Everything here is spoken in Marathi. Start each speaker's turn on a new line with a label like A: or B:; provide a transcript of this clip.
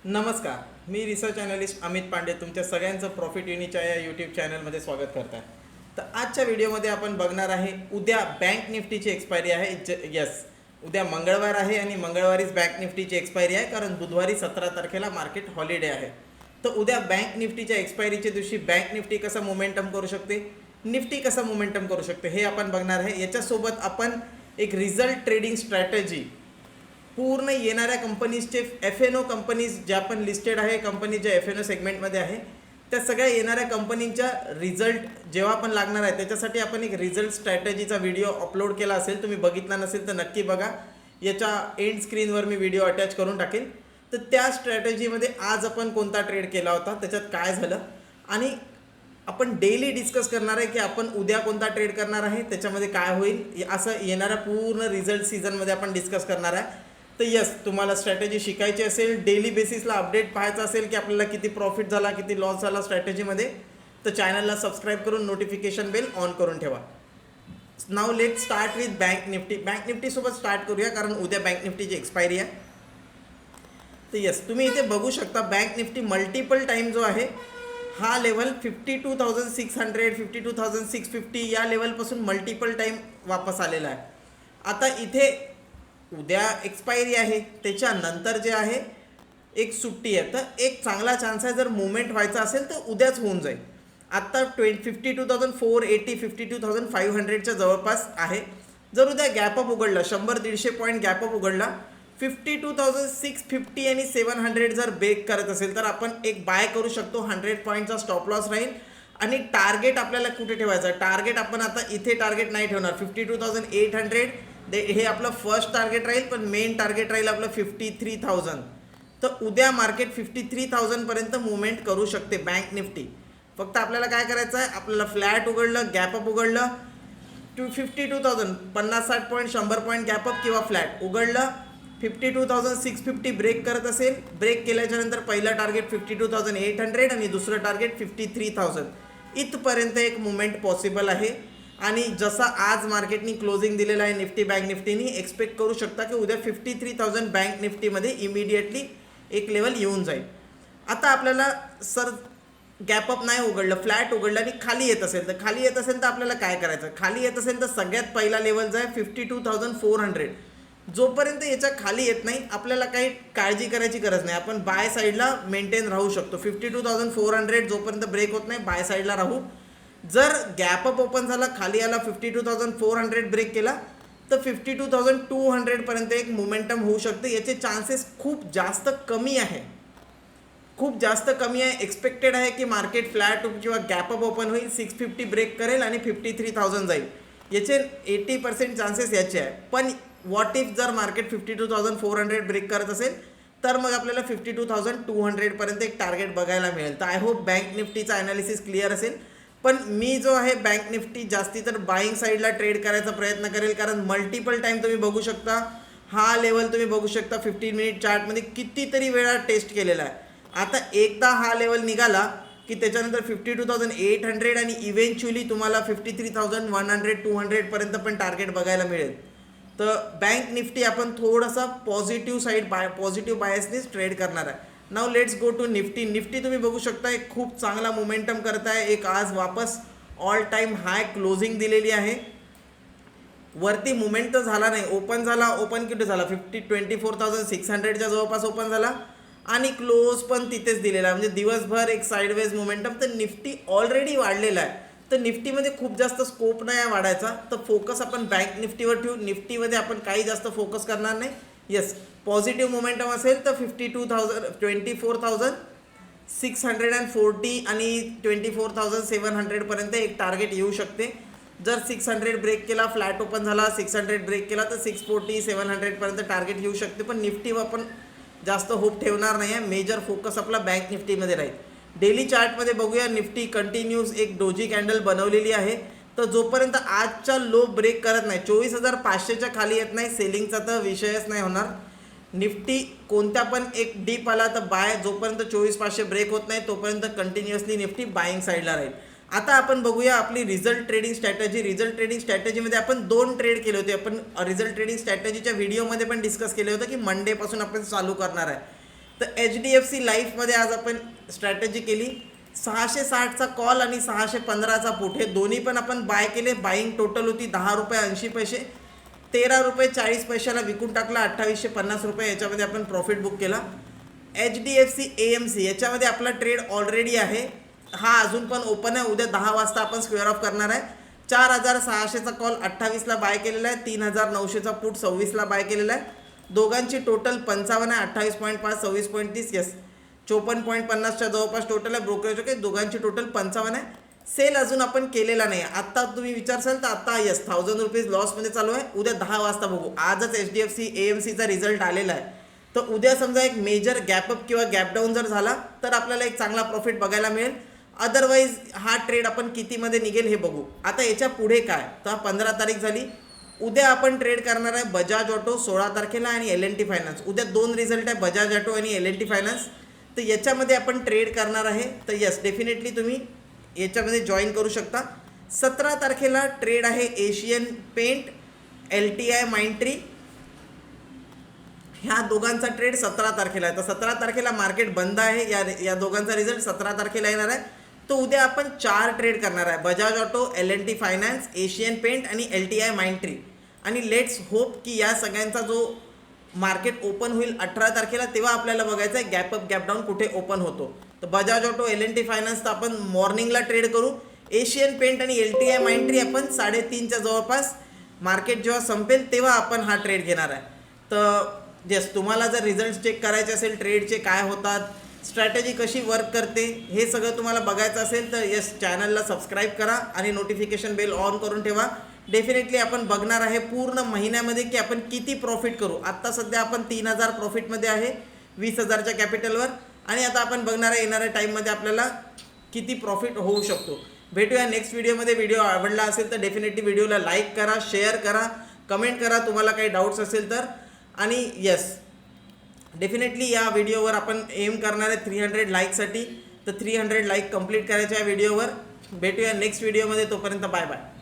A: नमस्कार, मी रिसर्च अॅनालिस्ट अमित पांडे तुमच्या सगळ्यांचं प्रॉफिट युनिच्या या यूट्यूब चॅनलमध्ये स्वागत करत आहे. तर आजच्या व्हिडिओमध्ये आपण बघणार आहे उद्या बँक निफ्टीची एक्सपायरी आहे. उद्या मंगळवार आहे आणि मंगळवारीच बँक निफ्टीची एक्सपायरी आहे, कारण बुधवारी 17 तारखेला मार्केट हॉलिडे आहे. तर उद्या बँक निफ्टीच्या एक्सपायरीच्या दिवशी बँक निफ्टी कसं मोमेंटम करू शकते, निफ्टी कसं मोमेंटम करू शकते हे आपण बघणार आहे. याच्यासोबत आपण एक रिझल्ट ट्रेडिंग स्ट्रॅटेजी पूर्ण येणाऱ्या कंपनीजचे FNO कंपनीज ज्या पण लिस्टेड आहे, कंपनी ज्या FNO सेगमेंटमध्ये आहे, त्या सगळ्या येणाऱ्या कंपनींच्या रिझल्ट जेव्हा पण लागणार आहे त्याच्यासाठी आपण एक रिझल्ट स्ट्रॅटेजीचा व्हिडिओ अपलोड केला असेल. तुम्ही बघितला नसेल तर नक्की बघा. याच्या एंड स्क्रीनवर मी व्हिडिओ अटॅच करून टाकेल. तर त्या स्ट्रॅटेजीमध्ये आज आपण कोणता ट्रेड केला होता, त्याच्यात काय झालं, आणि आपण डेली डिस्कस करणार आहे की आपण उद्या कोणता ट्रेड करणार आहे, त्याच्यामध्ये काय होईल, असं येणाऱ्या पूर्ण रिझल्ट सीझनमध्ये आपण डिस्कस करणार आहे. तर तुम्हाला स्ट्रॅटेजी शिकायची असेल, डेली बेसिसला अपडेट पाहायचं असेल की आपल्याला किती प्रॉफिट झाला, किती लॉस झाला स्ट्रॅटेजीमध्ये, तर चॅनलला सबस्क्राईब करून नोटिफिकेशन बेल ऑन करून ठेवा. नाव let start with bank Nifty. Bank निफ्टीसोबत स्टार्ट करूया, कारण उद्या बँक निफ्टीची एक्सपायरी आहे. तर तुम्ही इथे बघू शकता बँक निफ्टी मल्टिपल टाईम जो आहे हा लेवल 52,600 52,650 या लेवलपासून मल्टिपल टाईम वापस आलेला आहे. आता इथे उद्या एक्सपायरी आहे, त्याच्यानंतर जे आहे एक सुट्टी आहे, तर एक चांगला चान्स आहे जर मुवमेंट व्हायचा असेल तर उद्याच होऊन जाईल. आत्ता 52,480 52,500च्या जवळपास आहे. जर उद्या गॅपअप उघडला, 100-150 पॉईंट गॅपअप उघडला, 52,650 आणि 700 जर ब्रेक करत असेल तर आपण एक बाय करू शकतो. 100 पॉईंटचा स्टॉप लॉस राहील. आणि टार्गेट आपल्याला कुठे ठेवायचं, टार्गेट आपण आता इथे टार्गेट नाही ठेवणार. 52,800 हे आपलं फर्स्ट टार्गेट राहील, पण मेन टार्गेट राहील आपलं 53,000. तर उद्या मार्केट 53,000 पर्यंत मुवमेंट करू शकते बँक निफ्टी. फक्त आपल्याला काय करायचं आहे, आपल्याला फ्लॅट उघडलं, गॅपअप उघडलं 52,000, 50-60 पॉईंट 100 पॉईंट गॅपअप किंवा फ्लॅट उघडलं, 52,650 ब्रेक करत असेल, ब्रेक केल्याच्या नंतर पहिलं टार्गेट 52,800 आणि दुसरं टार्गेट 53,000 इथपर्यंत एक मुवमेंट पॉसिबल आहे. आणि जसा आज मार्केटनी क्लोजिंग दिलेला आहे निफ्टी बँक निफ्टीनी, एक्सपेक्ट करू शकता की उद्या 53,000 बँक निफ्टीमध्ये इमिडिएटली एक लेवल येऊन जाईल. आता आपल्याला सर गॅपअप नाही उघडलं, फ्लॅट उघडलं आणि खाली येत असेल तर आपल्याला काय करायचं. खाली येत असेल तर सगळ्यात पहिला लेवल जो आहे 52,400. जोपर्यंत याच्या खाली येत नाही आपल्याला काही काळजी करायची गरज नाही, आपण बाय साईडला मेंटेन राहू शकतो. 52,400 जोपर्यंत ब्रेक होत नाही बाय साईडला राहू. जर गॅपअप ओपन झाला, खाली आला, 52,400 ब्रेक केला, तर 52,200 पर्यंत एक मोमेंटम होऊ शकते. याचे चान्सेस खूप जास्त कमी आहे. एक्सपेक्टेड आहे की मार्केट फ्लॅट किंवा गॅपअप ओपन होईल, 650 ब्रेक करेल आणि 53,000 जाईल. याचे 80% चान्सेस याचे आहे. पण व्हॉट इफ जर मार्केट 52,400 ब्रेक करत असेल तर मग आपल्याला 52,200 पर्यंत एक टार्गेट बघायला मिळेल. तर आय होप बँक निफ्टीचा ॲनालिसिस क्लिअर असेल. पण मी जो आहे बँक निफ्टी जास्ती तर बाईंग साईडला ट्रेड करायचा प्रयत्न करेल, कारण मल्टिपल टाईम तुम्ही बघू शकता हा लेवल, तुम्ही बघू शकता 15 मिनिट चार्टमध्ये कितीतरी वेळा टेस्ट केलेला आहे. आता एकदा हा लेवल निघाला की त्याच्यानंतर 52,800 आणि इव्हेंच्युअली तुम्हाला 53,100-200 पर्यंत पण टार्गेट बघायला मिळेल. तर बँक निफ्टी आपण थोडासा पॉझिटिव्ह बायसनेच ट्रेड करणार आहे. Now let's go to Nifty. Nifty तुम्ही बघू शकता एक खूप चांगला मोमेंटम करत आहे. एक आज वापस ऑल टाईम हाय क्लोजिंग दिलेली आहे. वरती मुवमेंट तर झाला नाही, ओपन किती झाला 24,600च्या जवळपास ओपन झाला आणि क्लोज पण तिथेच दिलेला आहे. म्हणजे दिवसभर एक साईडवेज मोमेंटम. तर निफ्टी ऑलरेडी वाढलेला आहे, तर निफ्टीमध्ये खूप जास्त स्कोप नाही आहे वाढायचा. तर फोकस आपण बँक निफ्टीवर ठेवू. निफ्टीमध्ये आपण काही जास्त फोकस करणार नाही. पॉझिटिव्ह मोमेंटम असेल तर 24,640 आणि 24,700 पर्यंत एक टार्गेट येऊ शकते. जर 600 ब्रेक केला, फ्लॅट ओपन झाला, 600 ब्रेक केला तर 640-700 पर्यंत टार्गेट येऊ शकते. पण निफ्टीवर आपण जास्त होप ठेवणार नाही आहे. मेजर फोकस आपला बँक निफ्टीमध्ये राहील. डेली चार्टमध्ये बघूया, निफ्टी कंटिन्यूज एक डोजी कॅन्डल बनवलेली आहे. तर जोपर्यंत आजचा लो ब्रेक करत नाही, 24,500च्या खाली येत नाही, सेलिंगचा तर विषयच नाही होणार. निफ्टी कोणत्या पण एक डीप आला तर बाय, जोपर्यंत 24,500 ब्रेक होत नाही तोपर्यंत कंटिन्युअसली निफ्टी बाईंग साईडला राहील. आता आपण बघूया आपली result trading strategy. Result trading स्ट्रॅटेजीमध्ये आपण 2 ट्रेड केले होते. आपण रिझल्ट ट्रेडिंग स्ट्रॅटेजीच्या व्हिडिओमध्ये पण डिस्कस केले होते की मंडेपासून आपण चालू करणार आहे. तर HDFC लाईफमध्ये आज आपण स्ट्रॅटेजी केली 660चा कॉल आणि 615चा पुट, हे दोन्ही पण आपण बाय केले. बाईंग टोटल होती 10 रुपये 80 पैसे, 13 रुपये 40 पैशाला विकून टाकला, 2850 रुपये याच्यामध्ये आपण प्रॉफिट बुक केला. HDFC AMC याच्यामध्ये आपला ट्रेड ऑलरेडी आहे, हा अजून पण ओपन आहे. उद्या 10 वाजता आपण स्क्वेअर ऑफ करणार आहे. 4600चा कॉल 28ला बाय केलेला आहे, 3900चा पुट 26ला बाय केलेला आहे. दोघांची टोटल 55 आहे, 28.5 26.30 यस 54.50च्या जवळपास टोटल आहे. ब्रोकरेज ओके, दोघांची टोटल 55 आहे. सेल अजून आपण केलेला नाही. आत्ता तुम्ही विचारसाल तर आता यस 1000 रुपीज लॉसमध्ये चालू आहे. उद्या 10 वाजता बघू. आजच HDFC AMCचा रिझल्ट आलेला आहे, तर उद्या समजा एक मेजर गॅपअप किंवा गॅपडाऊन जर झाला तर आपल्याला एक चांगला प्रॉफिट बघायला मिळेल. अदरवाईज हा ट्रेड आपण कितीमध्ये निघेल हे बघू. आता याच्या पुढे काय, तर 15 तारीख झाली. उद्या आपण ट्रेड करणार आहे बजाज ऑटो 16 तारखेला आणि L&T फायनान्स. उद्या 2 रिझल्ट आहे, बजाज ऑटो आणि L&T फायनान्स. तर याच्यामध्ये आपण ट्रेड करणार आहे. तर यस डेफिनेटली तुम्ही याच्यामध्ये जॉईन करू शकता. 17 तारखेला ट्रेड आहे एशियन पेंट LTI माइंट्री, ह्या दोघांचा ट्रेड 17 तारखेला आहे. तर 17 तारखेला मार्केट बंद आहे. या दोघांचा रिझल्ट 17 तारखेला येणार आहे. तो उद्या आपण 4 ट्रेड करणार आहे, Bajaj auto, L&T finance, Asian paint आणि LTI माइंट्री. आणि लेट्स होप की या सगळ्यांचा जो मार्केट ओपन होईल 18 तारखेला तेव्हा आपल्याला बघायचं आहे गॅपअप गॅपडाऊन कुठे ओपन होतो. तर बजाज ऑटो, L&T फायनान्स तर आपण मॉर्निंगला ट्रेड करू. एशियन पेंट आणि LTI माइंट्री आपण 3:30च्या जवळपास मार्केट जेव्हा संपेल तेव्हा आपण हा ट्रेड घेणार आहे. तर यस तुम्हाला जर रिझल्ट चेक करायचे असेल, ट्रेडचे काय होतात, स्ट्रॅटेजी कशी वर्क करते, हे सगळं तुम्हाला बघायचं असेल तर यस चॅनलला सबस्क्राईब करा आणि नोटिफिकेशन बेल ऑन करून ठेवा. डेफिनेटली आपण बघणार आहे पूर्ण महिन्यामध्ये की आपण किती प्रॉफिट करू. आत्ता सध्या आपण 3000 प्रॉफिटमध्ये आहे 20,000च्या कॅपिटलवर. आणि आता आपण बघणार आहे येणाऱ्या टाईममध्ये आपल्याला किती प्रॉफिट होऊ शकतो. भेटूया नेक्स्ट व्हिडिओमध्ये. व्हिडिओ आवडला असेल तर डेफिनेटली व्हिडिओला लाईक करा, शेअर करा, कमेंट करा तुम्हाला काही डाऊट्स असेल तर. आणि यस डेफिनेटली या व्हिडिओवर आपण एम करणार आहे 300 लाईकसाठी. तर 300 लाईक कंप्लीट करायच्या या व्हिडिओवर. भेटूया नेक्स्ट व्हिडिओमध्ये. तोपर्यंत बाय बाय.